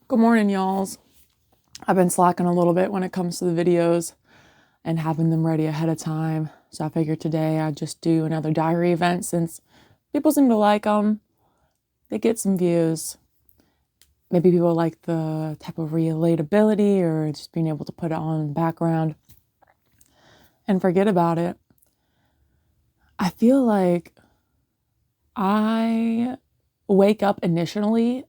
Good morning, y'alls. I've been slacking a little bit when it comes to the videos and having them ready ahead of time. So I figured today I'd just do another diary event since people seem to like them. They get some views. Maybe people like the type of relatability or just being able to put it on in the background and forget about it. I feel like I wake up initially,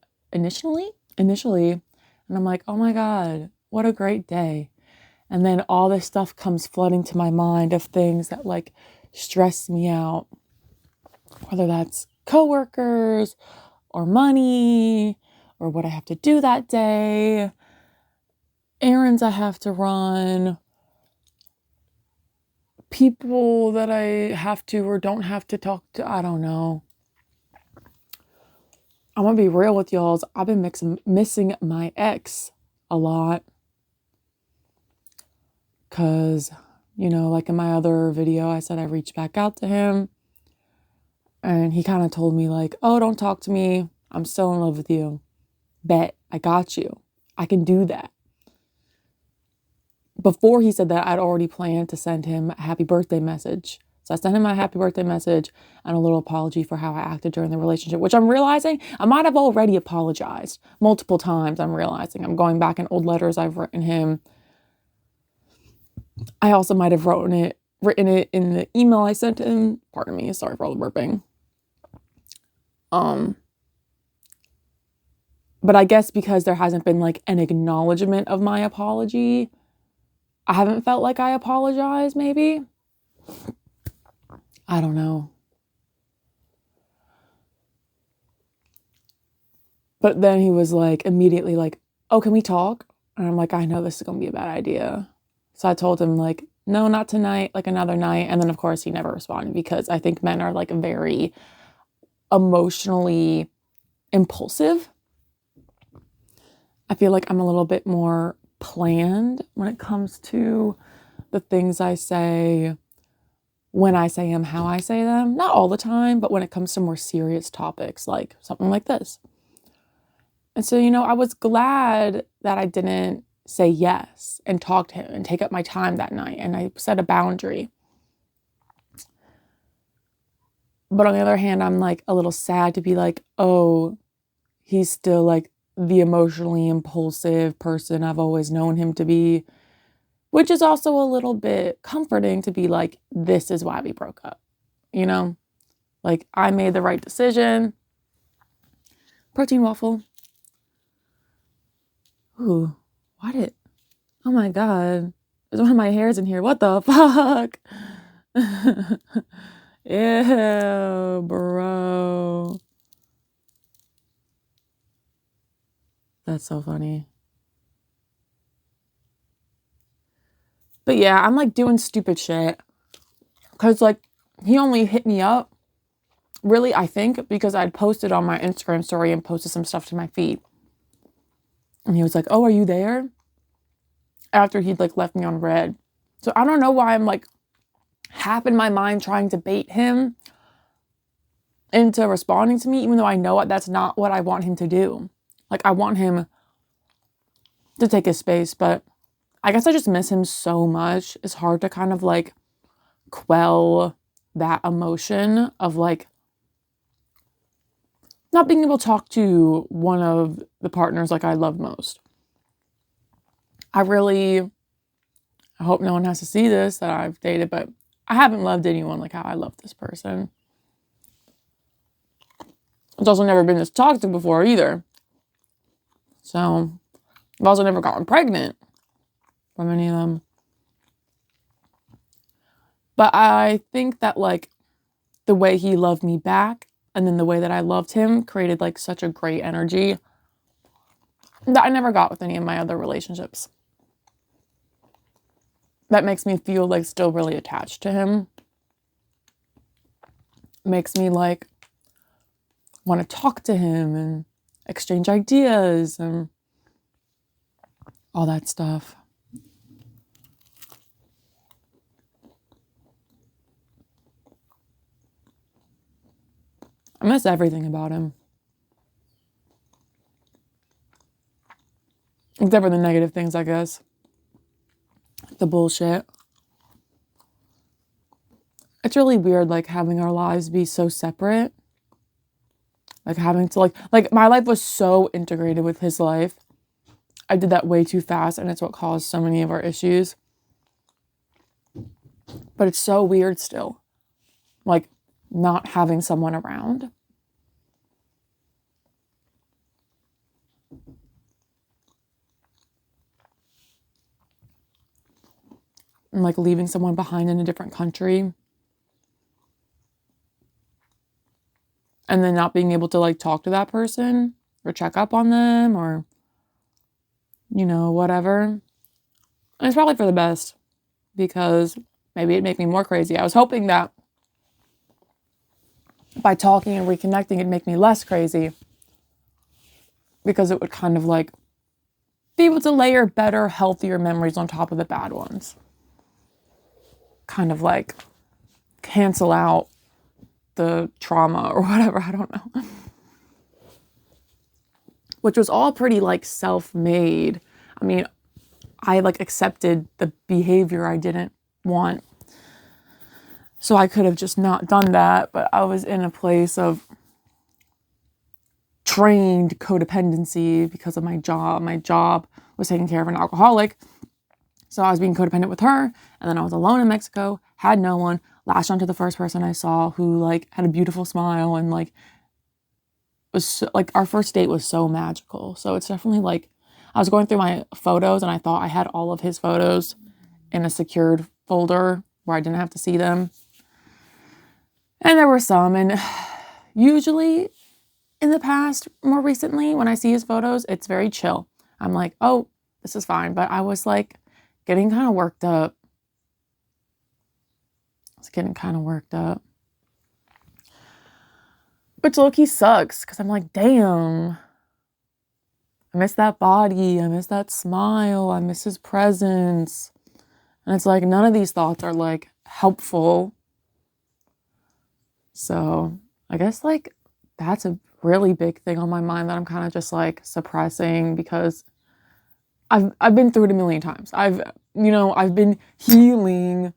and I'm like, oh my God, what a great day. And then all this stuff comes flooding to my mind of things that like stress me out, whether that's coworkers or money or what I have to do that day, errands I have to run, people that I have to or don't have to talk to. I don't know. I'm gonna be real with y'all. I've been missing my ex a lot because, like in my other video, I said I reached back out to him and he kind of told me like, oh, don't talk to me. I'm still in love with you. Bet, I got you. I can do that. Before he said that, I'd already planned to send him a happy birthday message. So I sent him my happy birthday message and a little apology for how I acted during the relationship, which I'm realizing I might have already apologized multiple times. I'm realizing I'm going back in old letters I've written him. I also might have written it in the email I sent him. Pardon me, sorry for all the burping. But I guess because there hasn't been like an acknowledgement of my apology, I haven't felt like I apologized, maybe. I don't know. But then he was like immediately like, oh, can we talk? And I'm like, I know this is going to be a bad idea. So I told him like, no, not tonight, like another night. And then of course he never responded because I think men are like very emotionally impulsive. I feel like I'm a little bit more planned when it comes to the things I say, when I say them, how I say them. Not all the time, but when it comes to more serious topics, like something like this. And so, I was glad that I didn't say yes and talk to him and take up my time that night. And I set a boundary. But on the other hand, I'm like a little sad to be like, oh, he's still like the emotionally impulsive person I've always known him to be, which is also a little bit comforting to be like, this is why we broke up, Like I made the right decision. Protein waffle. Ooh, oh my God. There's one of my hairs in here. What the fuck? Ew, bro. That's so funny. But yeah, I'm like doing stupid shit. Cause like he only hit me up, really, I think, because I'd posted on my Instagram story and posted some stuff to my feed. And he was like, oh, are you there? After he'd like left me on red. So I don't know why I'm like half in my mind trying to bait him into responding to me, even though I know that's not what I want him to do. Like I want him to take his space, but I guess I just miss him so much. It's hard to kind of like quell that emotion of like not being able to talk to one of the partners like I love most. I hope no one has to see this that I've dated, but I haven't loved anyone like how I love this person. It's also never been this toxic before either. So I've also never gotten pregnant from any of them. But I think that like the way he loved me back and then the way that I loved him created like such a great energy that I never got with any of my other relationships. That makes me feel like still really attached to him. Makes me like want to talk to him and exchange ideas and all that stuff. I miss everything about him. Except for the negative things, I guess. The bullshit. It's really weird, like, having our lives be so separate. Like, having to, like, my life was so integrated with his life. I did that way too fast, and it's what caused so many of our issues. But it's so weird still. Like, not having someone around. And, like, leaving someone behind in a different country. And then not being able to, like, talk to that person or check up on them or, you know, whatever. And it's probably for the best because maybe it'd make me more crazy. I was hoping that by talking and reconnecting, it'd make me less crazy because it would kind of, like, be able to layer better, healthier memories on top of the bad ones. Kind of, like, cancel out the trauma or whatever, I don't know. Which was all pretty, like, self-made. I mean, I, like, accepted the behavior I didn't want. So I could have just not done that, but I was in a place of trained codependency because of my job. My job was taking care of an alcoholic. So I was being codependent with her, and then I was alone in Mexico, had no one, latched onto the first person I saw who, like, had a beautiful smile and, like, was so, like, our first date was so magical. So it's definitely, like, I was going through my photos and I thought I had all of his photos in a secured folder where I didn't have to see them. And there were some, and usually in the past, more recently, when I see his photos, it's very chill. I'm like, oh, this is fine. But I was, like, getting kind of worked up. Which low-key sucks, because I'm like, damn. I miss that body. I miss that smile. I miss his presence. And it's like, none of these thoughts are, like, helpful. So I guess, like, that's a really big thing on my mind that I'm kind of just, like, suppressing because I've been through it a million times. I've been healing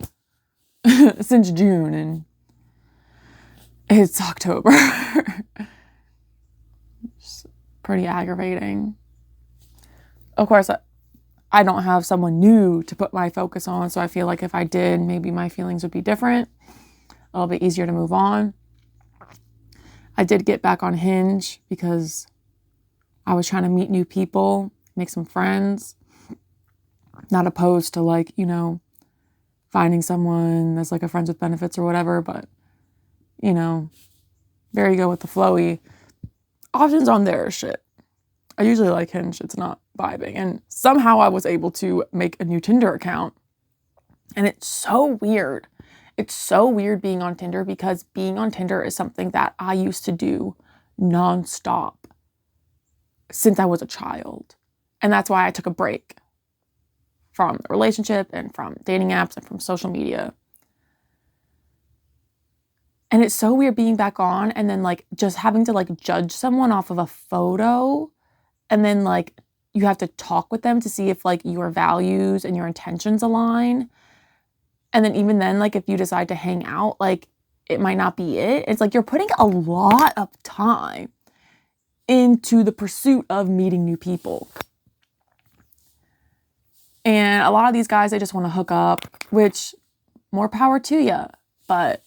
since June and it's October. It's pretty aggravating. Of course, I don't have someone new to put my focus on, so I feel like if I did, maybe my feelings would be different. A little bit easier to move on. I did get back on Hinge because I was trying to meet new people, make some friends. Not opposed to, like, you know, finding someone that's, like, a friends with benefits or whatever, but, you know, there you go with the flowy. Options on there are shit. I usually like Hinge. It's not vibing. And somehow I was able to make a new Tinder account. And it's so weird. It's so weird being on Tinder because being on Tinder is something that I used to do nonstop since I was a child. And that's why I took a break from the relationship and from dating apps and from social media. And it's so weird being back on and then, like, just having to, like, judge someone off of a photo. And then, like, you have to talk with them to see if, like, your values and your intentions align. And then even then, like, if you decide to hang out, like, it might not be it. It's like you're putting a lot of time into the pursuit of meeting new people. And a lot of these guys, they just want to hook up, which more power to you. But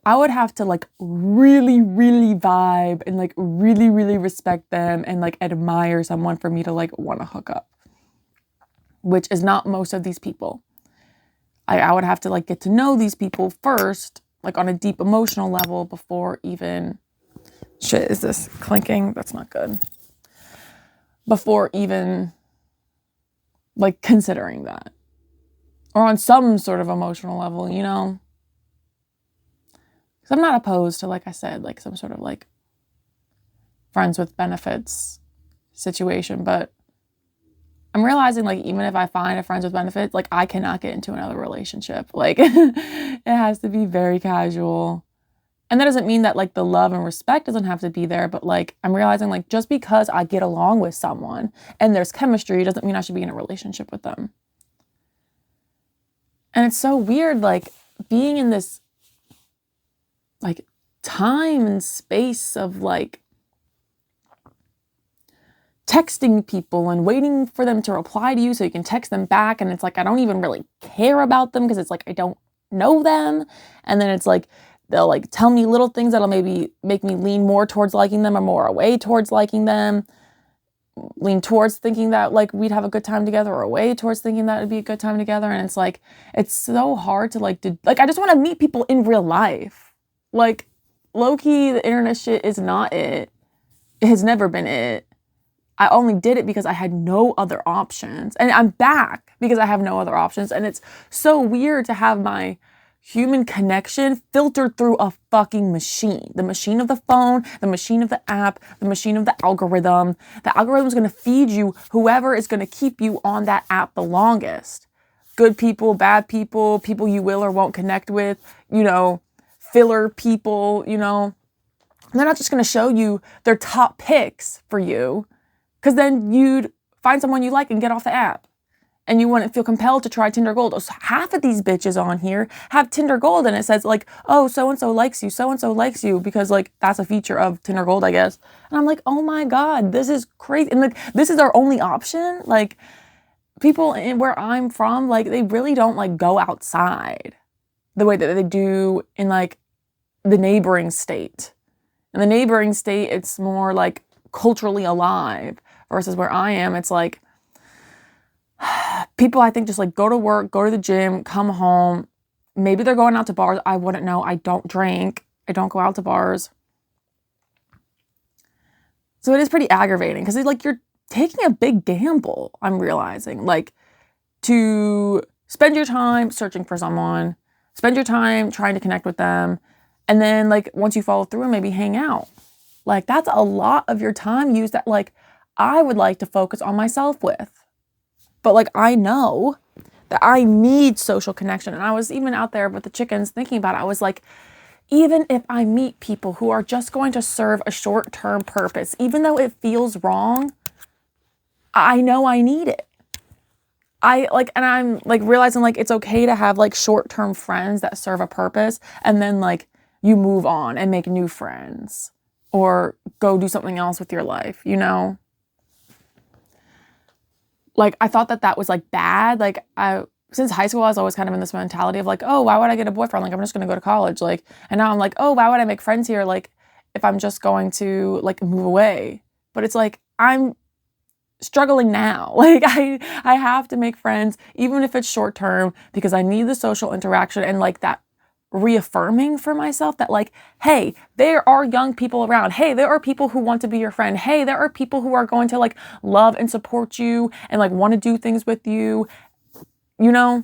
I would have to, like, really, really vibe and, like, really, really respect them and, like, admire someone for me to, like, want to hook up, which is not most of these people. I would have to, like, get to know these people first, like, on a deep emotional level before even... Shit, is this clinking? That's not good. Before even, like, considering that. Or on some sort of emotional level, you know? Because I'm not opposed to, like I said, like, some sort of, like, friends with benefits situation, but I'm realizing, like, even if I find a friends with benefits, like, I cannot get into another relationship. Like, it has to be very casual And that doesn't mean that like the love and respect doesn't have to be there, but like I'm realizing like just because I get along with someone and there's chemistry doesn't mean I should be in a relationship with them. And it's so weird, like being in this like time and space of like texting people and waiting for them to reply to you so you can text them back. And it's like, I don't even really care about them because it's like, I don't know them. And then it's like, they'll like tell me little things that'll maybe make me lean more towards liking them or more away towards liking them, lean towards thinking that like we'd have a good time together or away towards thinking that it'd be a good time together. And it's like, it's so hard to like, I just want to meet people in real life. Like low-key, the internet shit is not it. It has never been it. I only did it because I had no other options. And I'm back because I have no other options. And it's so weird to have my human connection filtered through a fucking machine. The machine of the phone, the machine of the app, the machine of the algorithm. The algorithm is going to feed you whoever is going to keep you on that app the longest. Good people, bad people, people you will or won't connect with, you know, filler people, you know. And they're not just going to show you their top picks for you, because then you'd find someone you like and get off the app. And you wouldn't feel compelled to try Tinder Gold. Half of these bitches on here have Tinder Gold and it says like, oh, so-and-so likes you, so-and-so likes you, because like that's a feature of Tinder Gold, I guess. And I'm like, oh my God, this is crazy. And like, this is our only option. Like people in where I'm from, like they really don't like go outside the way that they do in like the neighboring state. In the neighboring state, it's more like culturally alive versus where I am. It's like, people, I think, just like go to work, go to the gym, come home. Maybe they're going out to bars. I wouldn't know. I don't drink. I don't go out to bars. So it is pretty aggravating because it's like you're taking a big gamble, I'm realizing. Like to spend your time searching for someone, spend your time trying to connect with them. And then like once you follow through and maybe hang out. Like that's a lot of your time used that like I would like to focus on myself with. But like, I know that I need social connection. And I was even out there with the chickens thinking about it. I was like, even if I meet people who are just going to serve a short-term purpose, even though it feels wrong, I know I need it. And I'm like realizing like, it's okay to have like short-term friends that serve a purpose. And then like you move on and make new friends or go do something else with your life, you know? Like, I thought that was, like, bad. Like, since high school, I was always kind of in this mentality of, like, oh, why would I get a boyfriend? Like, I'm just going to go to college. Like, and now I'm like, oh, why would I make friends here? Like, if I'm just going to, like, move away. But it's like, I'm struggling now. Like, I have to make friends, even if it's short term, because I need the social interaction and, like, that reaffirming for myself that like, hey, there are young people around. Hey, there are people who want to be your friend. Hey, there are people who are going to like love and support you and like want to do things with you, you know?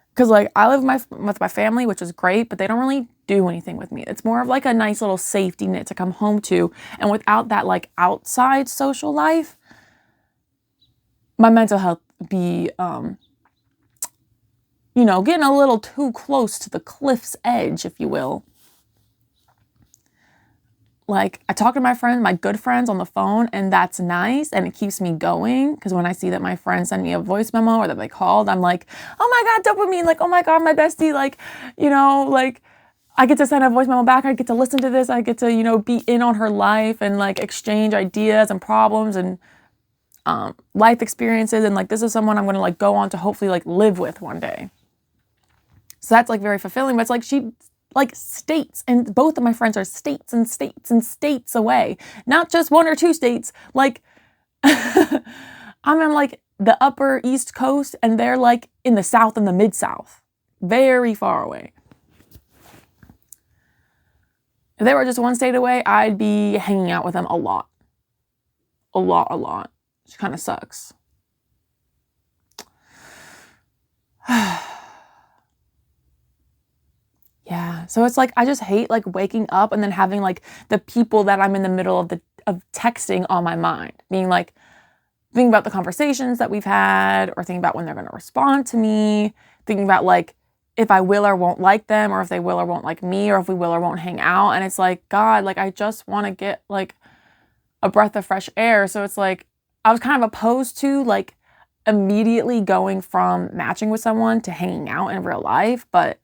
Because like I live with my family, which is great, but they don't really do anything with me. It's more of like a nice little safety net to come home to. And without that like outside social life, my mental health be you know, getting a little too close to the cliff's edge, if you will. Like, I talk to my friends, my good friends on the phone, and that's nice, and it keeps me going, because when I see that my friends send me a voice memo or that they called, I'm like, oh my God, dopamine, like, oh my God, my bestie, like, you know, like, I get to send a voice memo back, I get to listen to this, I get to, you know, be in on her life and, like, exchange ideas and problems and life experiences, and, like, this is someone I'm going to, like, go on to hopefully, like, live with one day. So that's like very fulfilling, but it's like she like states, and both of my friends are states and states and states away, not just 1 or 2 states. Like I'm in like the upper East Coast and they're like in the South and the Mid-South, very far away. If they were just 1 state away, I'd be hanging out with them a lot. A lot. Which kind of sucks. Yeah. So it's like, I just hate like waking up and then having like the people that I'm in the middle of texting on my mind, being like, thinking about the conversations that we've had or thinking about when they're going to respond to me, thinking about like, if I will or won't like them, or if they will or won't like me, or if we will or won't hang out. And it's like, God, like, I just want to get like a breath of fresh air. So it's like, I was kind of opposed to like immediately going from matching with someone to hanging out in real life. But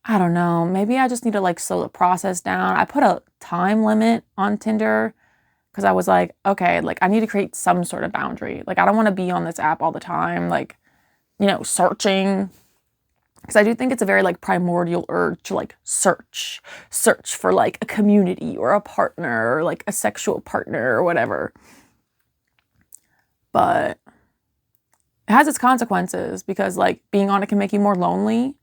I don't know, maybe I just need to like slow the process down. I put a time limit on Tinder because I was like, okay, like I need to create some sort of boundary. Like I don't want to be on this app all the time, like, you know, searching. Because I do think it's a very like primordial urge to like search for like a community or a partner or like a sexual partner or whatever. But it has its consequences because like being on it can make you more lonely.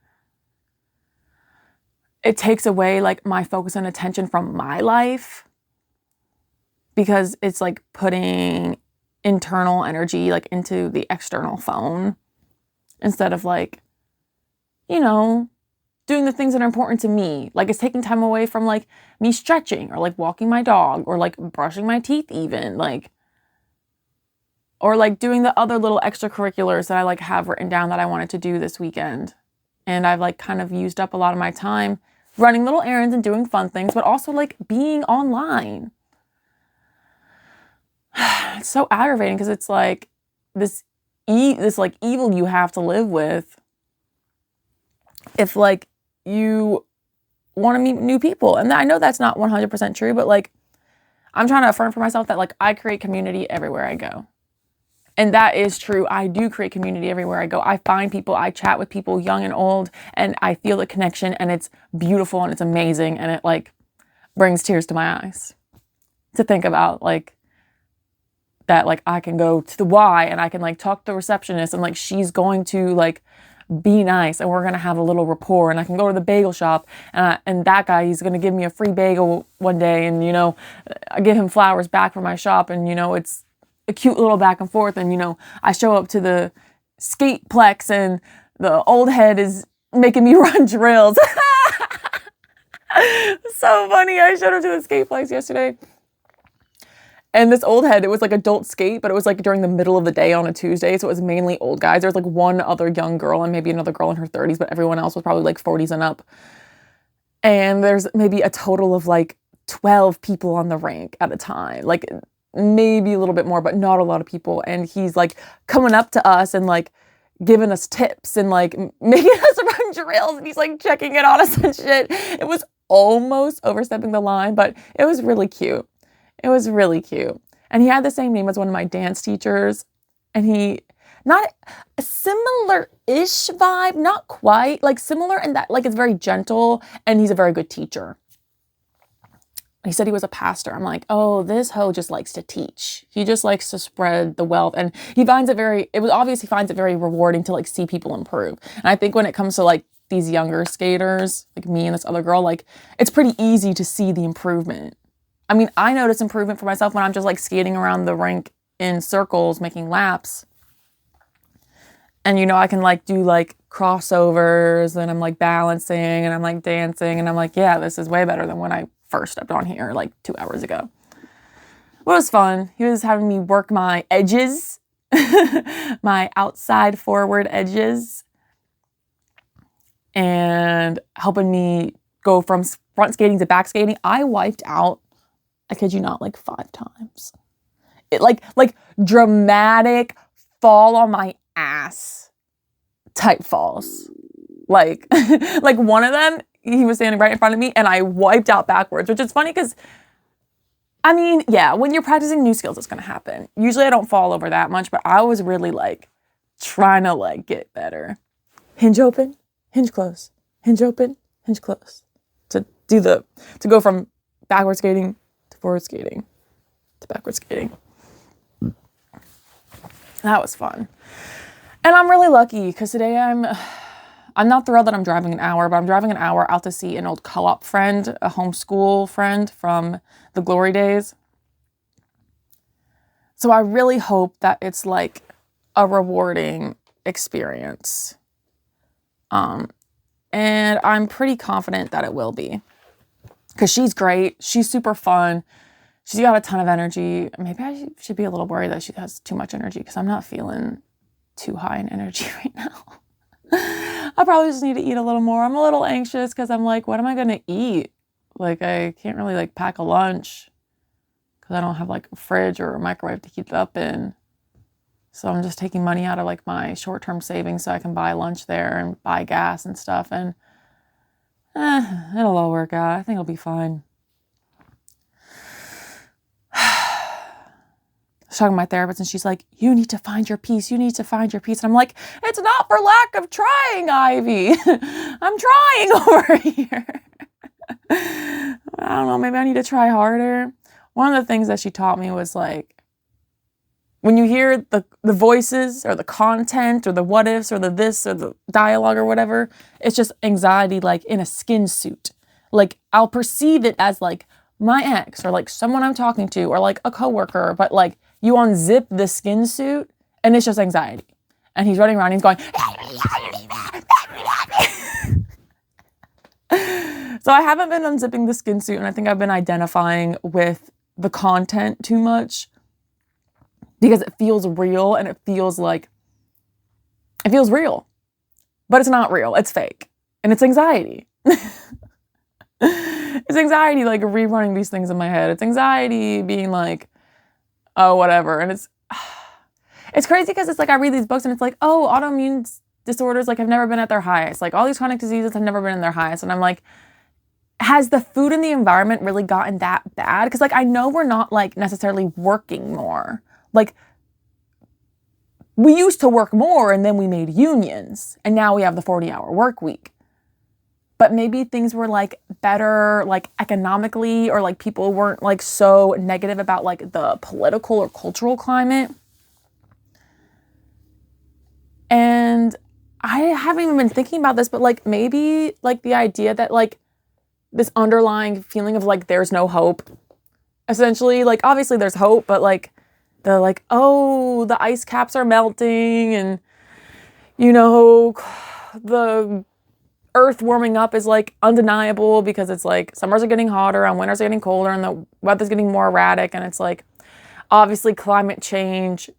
It takes away like my focus and attention from my life because it's like putting internal energy like into the external phone instead of like, you know, doing the things that are important to me. Like it's taking time away from like me stretching or like walking my dog or like brushing my teeth even, like, or like doing the other little extracurriculars that I like have written down that I wanted to do this weekend. And I've like kind of used up a lot of my time running little errands and doing fun things, but also like being online. It's so aggravating because it's like this like evil you have to live with if like you want to meet new people. And I know that's not 100% true, but like I'm trying to affirm for myself that like I create community everywhere I go. And that is true. I do create community everywhere I go. I find people, I chat with people young and old, and I feel the connection, and it's beautiful and it's amazing, and it like brings tears to my eyes to think about like that, like I can go to the Y and I can like talk to the receptionist and like she's going to like be nice and we're going to have a little rapport, and I can go to the bagel shop and that guy, he's going to give me a free bagel one day, and you know, I give him flowers back from my shop, and you know, it's a cute little back and forth. And you know, I show up to the skateplex and the old head is making me run drills. So funny. I showed up to the skateplex yesterday, and this old head, it was like adult skate, but it was like during the middle of the day on a Tuesday, so it was mainly old guys. There was like one other young girl and maybe another girl in her 30s, but everyone else was probably like 40s and up. And there's maybe a total of like 12 people on the rink at a time, like maybe a little bit more, but not a lot of people. And he's like coming up to us and like giving us tips and like making us run drills, and he's like checking it on us and shit. It was almost overstepping the line, but it was really cute. It was really cute. And he had the same name as one of my dance teachers, and he, not a similar-ish vibe, not quite, like similar in that like it's very gentle, and he's a very good teacher. He said he was a pastor. I'm like, oh, this hoe just likes to teach. He just likes to spread the wealth. And he finds it he finds it very rewarding to like see people improve. And I think when it comes to like these younger skaters, like me and this other girl, like it's pretty easy to see the improvement. I mean, I notice improvement for myself when I'm just like skating around the rink in circles, making laps. And, you know, I can like do like crossovers, and I'm like balancing and I'm like dancing, and I'm like, yeah, this is way better than when I first stepped on here like 2 hours ago. It was fun. He was having me work my edges, my outside forward edges, and helping me go from front skating to back skating. I wiped out, I kid you not, like 5 times. It like dramatic fall on my ass type falls. Like like one of them, he was standing right in front of me and I wiped out backwards, which is funny because, I mean, yeah, when you're practicing new skills, it's going to happen. Usually I don't fall over that much, but I was really like trying to like get better. Hinge open, hinge close, hinge open, hinge close. To go from backward skating to forward skating to backward skating. That was fun. And I'm really lucky because today I'm not thrilled that I'm driving an hour, but I'm driving an hour out to see an old co-op friend, a homeschool friend from the glory days. So I really hope that it's like a rewarding experience. And I'm pretty confident that it will be. Because she's great. She's super fun. She's got a ton of energy. Maybe I should be a little worried that she has too much energy because I'm not feeling too high in energy right now. I probably just need to eat a little more. I'm a little anxious because I'm like, what am I going to eat? Like, I can't really like pack a lunch because I don't have like a fridge or a microwave to heat it up in. So I'm just taking money out of like my short-term savings so I can buy lunch there and buy gas and stuff. And it'll all work out. I think it'll be fine. I was talking to my therapist and she's like, you need to find your peace. You need to find your peace. And I'm like, it's not for lack of trying, Ivy. I'm trying over here. I don't know. Maybe I need to try harder. One of the things that she taught me was like, when you hear the voices or the content or the what ifs or the this or the dialogue or whatever, it's just anxiety like in a skin suit. Like I'll perceive it as like my ex or like someone I'm talking to or like a coworker, but like you unzip the skin suit and it's just anxiety. And he's running around and he's going, so I haven't been unzipping the skin suit and I think I've been identifying with the content too much. Because it feels real and it feels real, but it's not real. It's fake and it's anxiety. It's anxiety like rerunning these things in my head. It's anxiety being like, oh, whatever. And it's crazy because it's like I read these books and it's like, oh, autoimmune disorders like have never been at their highest. Like all these chronic diseases have never been in their highest. And I'm like, has the food and the environment really gotten that bad? Because like I know we're not like necessarily working more. Like, we used to work more and then we made unions and now we have the 40-hour work week. But maybe things were like better, like economically, or like people weren't like so negative about like the political or cultural climate. And I haven't even been thinking about this, but like maybe like the idea that like this underlying feeling of like there's no hope. Essentially, like obviously there's hope, but like they're like, oh, the ice caps are melting and, you know, the earth warming up is like undeniable because it's like summers are getting hotter and winters are getting colder and the weather's getting more erratic. And it's like, obviously climate change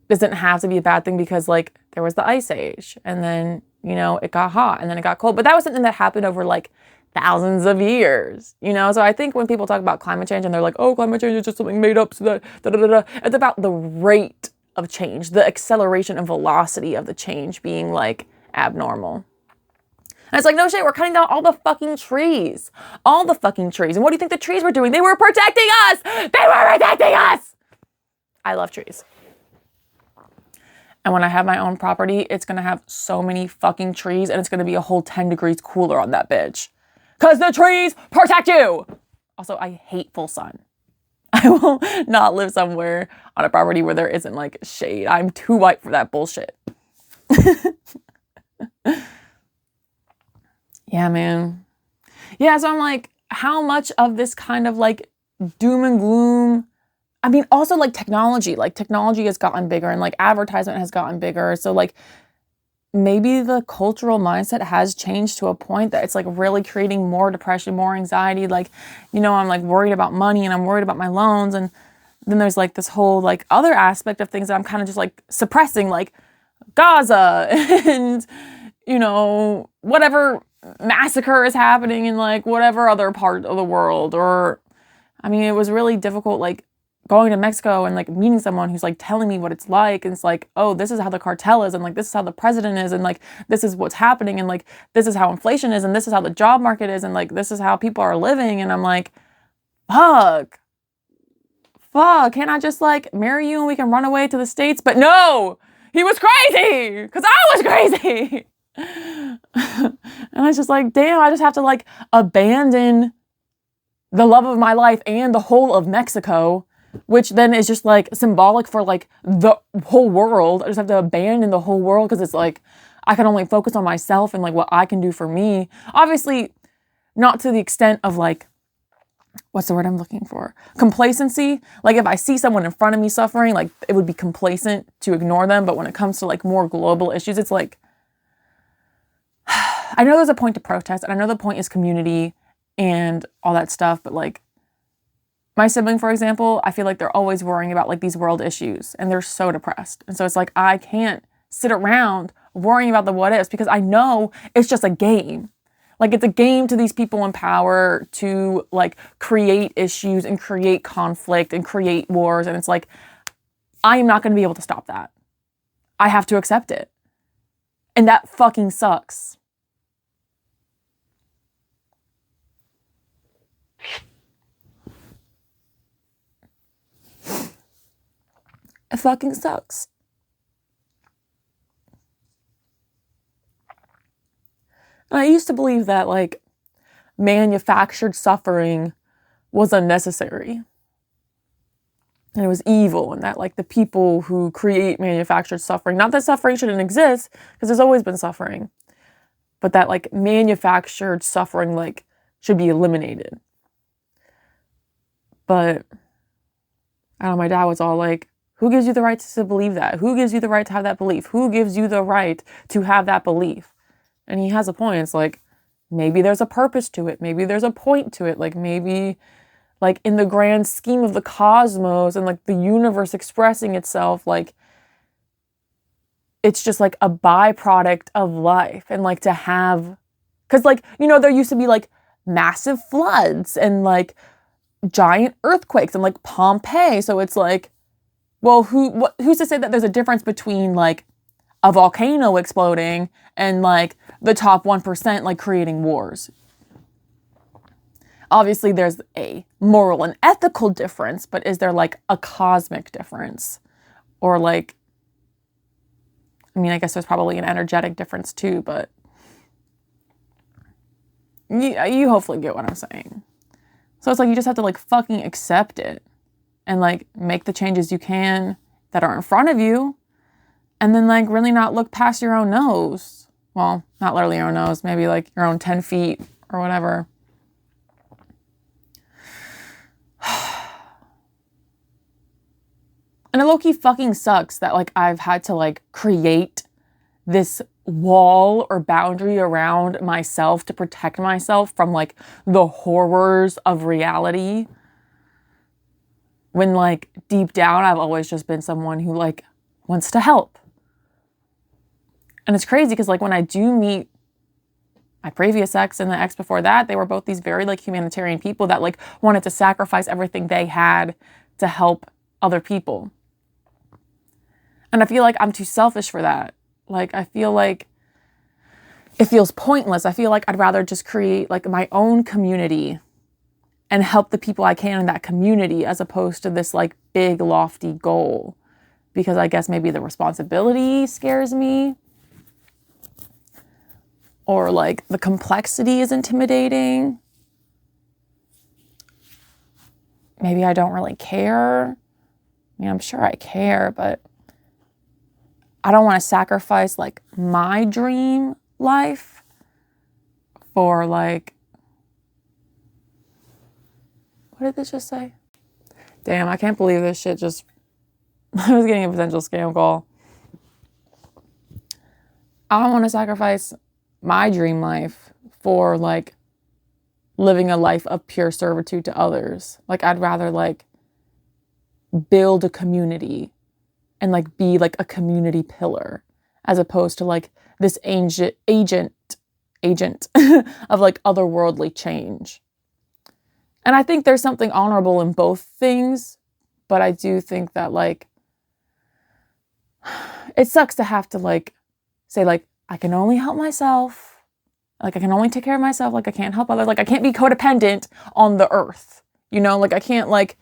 doesn't have to be a bad thing because like there was the ice age and then, you know, it got hot and then it got cold. But that was something that happened over like thousands of years, you know? So I think when people talk about climate change and they're like, oh, climate change is just something made up so that, it's about the rate of change, the acceleration and velocity of the change being like abnormal. And it's like, no shit, we're cutting down all the fucking trees. All the fucking trees. And what do you think the trees were doing? They were protecting us! They were protecting us! I love trees. And when I have my own property, it's gonna have so many fucking trees and it's gonna be a whole 10 degrees cooler on that bitch. Because the trees protect you. Also, I hate full sun. I will not live somewhere on a property where there isn't like shade. I'm too white for that bullshit. Yeah, man. Yeah, so I'm like, how much of this kind of like doom and gloom? I mean, also like technology has gotten bigger and like advertisement has gotten bigger. So like, maybe the cultural mindset has changed to a point that it's like really creating more depression, more anxiety. Like, you know, I'm like worried about money and I'm worried about my loans. And then there's like this whole like other aspect of things that I'm kind of just like suppressing, like Gaza and, you know, whatever massacre is happening in like whatever other part of the world. Or, I mean, it was really difficult, like going to Mexico and like meeting someone who's like telling me what it's like. And it's like, oh, this is how the cartel is. And like, this is how the president is. And like, this is what's happening. And like, this is how inflation is. And this is how the job market is. And like, this is how people are living. And I'm like, fuck, can't I just like marry you and we can run away to the States? But no, he was crazy because I was crazy. And I was just like, damn, I just have to like abandon the love of my life and the whole of Mexico, which then is just like symbolic for like the whole world. I just have to abandon the whole world because it's like I can only focus on myself and like what I can do for me. Obviously, not to the extent of like, what's the word I'm looking for? Complacency. Like if I see someone in front of me suffering, like it would be complacent to ignore them. But when it comes to like more global issues, it's like, I know there's a point to protest and I know the point is community and all that stuff, but like my sibling, for example, I feel like they're always worrying about like these world issues and they're so depressed. And so it's like, I can't sit around worrying about the what ifs because I know it's just a game. Like it's a game to these people in power to like create issues and create conflict and create wars. And it's like, I am not going to be able to stop that. I have to accept it. And that fucking sucks. It fucking sucks. And I used to believe that like manufactured suffering was unnecessary. And it was evil, and that like the people who create manufactured suffering, not that suffering shouldn't exist, because there's always been suffering, but that like manufactured suffering like should be eliminated. But I don't know, my dad was all like, who gives you the right to believe that? Who gives you the right to have that belief? Who gives you the right to have that belief? And he has a point. It's like, maybe there's a purpose to it. Maybe there's a point to it. Like maybe like in the grand scheme of the cosmos and like the universe expressing itself, like it's just like a byproduct of life. And like to have, because like, you know, there used to be like massive floods and like giant earthquakes and like Pompeii. So it's like, well, who's to say that there's a difference between like a volcano exploding and like the top 1% like creating wars? Obviously, there's a moral and ethical difference, but is there like a cosmic difference? Or like, I mean, I guess there's probably an energetic difference too, but you hopefully get what I'm saying. So it's like you just have to like fucking accept it and like make the changes you can that are in front of you, and then like really not look past your own nose. Well, not literally your own nose, maybe like your own 10 feet or whatever. And it low-key fucking sucks that like I've had to like create this wall or boundary around myself to protect myself from like the horrors of reality. When like deep down, I've always just been someone who like wants to help. And it's crazy because like when I do meet my previous ex and the ex before that, they were both these very like humanitarian people that like wanted to sacrifice everything they had to help other people. And I feel like I'm too selfish for that. Like, I feel like it feels pointless. I feel like I'd rather just create like my own community and help the people I can in that community as opposed to this like big lofty goal. Because I guess maybe the responsibility scares me. Or like the complexity is intimidating. Maybe I don't really care. I mean, I'm sure I care, but I don't want to sacrifice like my dream life for like, what did this just say? Damn, I can't believe this shit just, I was getting a potential scam call. I don't want to sacrifice my dream life for like living a life of pure servitude to others. Like I'd rather like build a community and like be like a community pillar as opposed to like this agent of like otherworldly change. And I think there's something honorable in both things, but I do think that like it sucks to have to like say like I can only help myself. Like I can only take care of myself. Like I can't help others. Like I can't be codependent on the earth. You know, like I can't like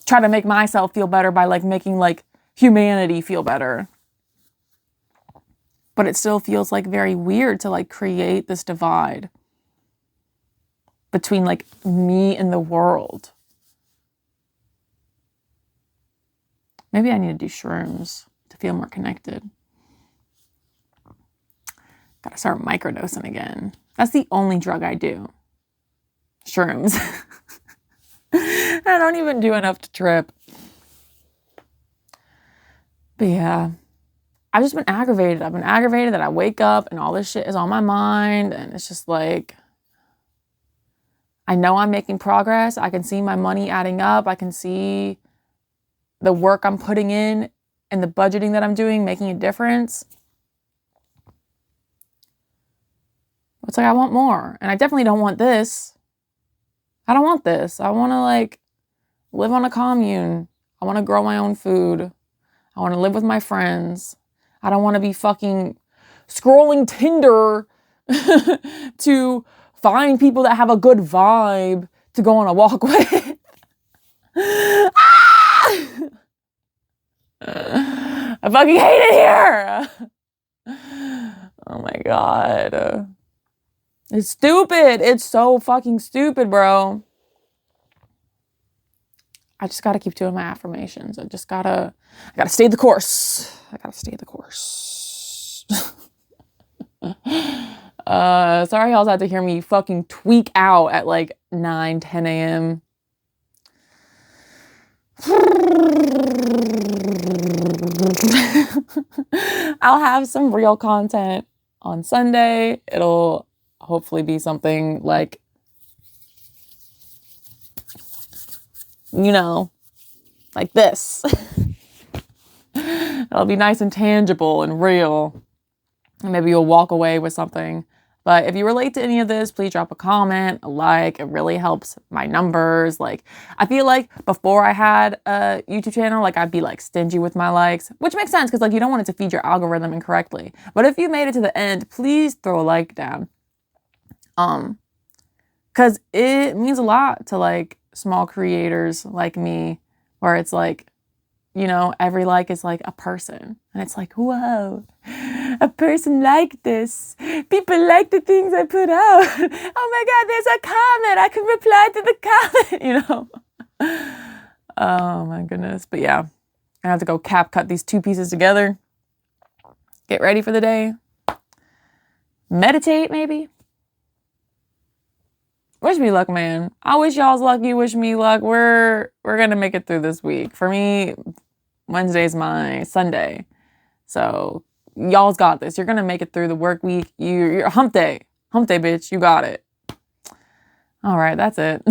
try to make myself feel better by like making like humanity feel better. But it still feels like very weird to like create this divide between like me and the world. Maybe I need to do shrooms to feel more connected. Gotta start microdosing again. That's the only drug I do. Shrooms. I don't even do enough to trip. But yeah, I've just been aggravated. I've been aggravated that I wake up and all this shit is on my mind. And it's just like, I know I'm making progress. I can see my money adding up. I can see the work I'm putting in and the budgeting that I'm doing making a difference. It's like, I want more. And I definitely don't want this. I don't want this. I want to like live on a commune. I want to grow my own food. I want to live with my friends. I don't want to be fucking scrolling Tinder to find people that have a good vibe to go on a walk with. I fucking hate it here. Oh my God. It's stupid. It's so fucking stupid, bro. I just gotta keep doing my affirmations. I gotta stay the course. I gotta stay the course. Sorry y'all had to hear me fucking tweak out at like 9, 10 a.m. I'll have some real content on Sunday. It'll hopefully be something like, you know, like this. It'll be nice and tangible and real. And maybe you'll walk away with something. But if you relate to any of this, please drop a comment, a like. It really helps my numbers. Like, I feel like before I had a YouTube channel, like I'd be like stingy with my likes, which makes sense because like you don't want it to feed your algorithm incorrectly. But if you made it to the end, please throw a like down. Because it means a lot to like small creators like me, where it's like, you know, every like is like a person. And it's like, whoa, a person like this. People like the things I put out. Oh my God, there's a comment. I can reply to the comment, you know. Oh my goodness. But yeah, I have to go cut these two pieces together. Get ready for the day. Meditate, maybe. Wish me luck, man. I wish y'all's luck. You wish me luck. We're gonna make it through this week. For me, Wednesday's my Sunday. So y'all's got this. You're gonna make it through the work week. You're hump day. Hump day, bitch. You got it. All right, that's it.